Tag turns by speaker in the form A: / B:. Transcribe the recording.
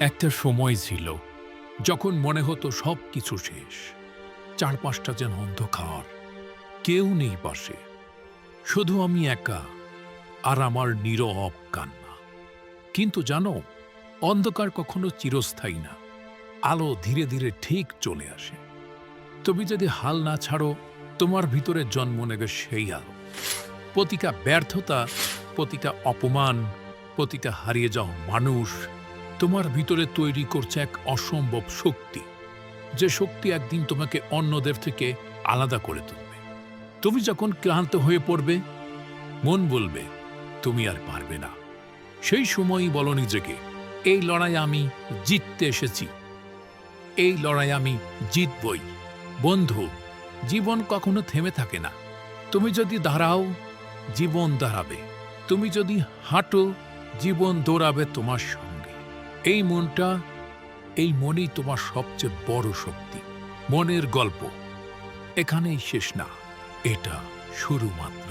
A: একটা সময় ছিল যখন মনে হতো সব কিছু শেষ, চারপাশটা যেন অন্ধকার, কেউ নেই পাশে, শুধু আমি একা আর আমার নীরব কান্না। কিন্তু জানো, অন্ধকার কখনো চিরস্থায়ী না, আলো ধীরে ধীরে ঠিক চলে আসে। তুমি যদি হাল না ছাড়ো, তোমার ভিতরে জন্ম নেবে সেই আলো। প্রতিটা ব্যর্থতা, প্রতিটা অপমান, প্রতিটা হারিয়ে যাওয়া মানুষ তোমার ভিতরে তৈরি করছে এক অসম্ভব শক্তি, যে শক্তি একদিন তোমাকে অন্যদের থেকে আলাদা করে তুলবে। তুমি যখন ক্লান্ত হয়ে পড়বে, মন বলবে তুমি আর পারবে না, সেই সময়ই বলো নিজেকে, এই লড়াই আমি জিততে এসেছি, এই লড়াই আমি জিতবই। বন্ধু, জীবন কখনো থেমে থাকে না। তুমি যদি দাঁড়াও, জীবন দাঁড়াবে। তুমি যদি হাঁটো, জীবন দৌড়াবে তোমার সঙ্গে। এই মনটা, এই মনই তোমার সবচেয়ে বড় শক্তি। মনের গল্প এখানেই শেষ না, এটা শুরু মাত্র।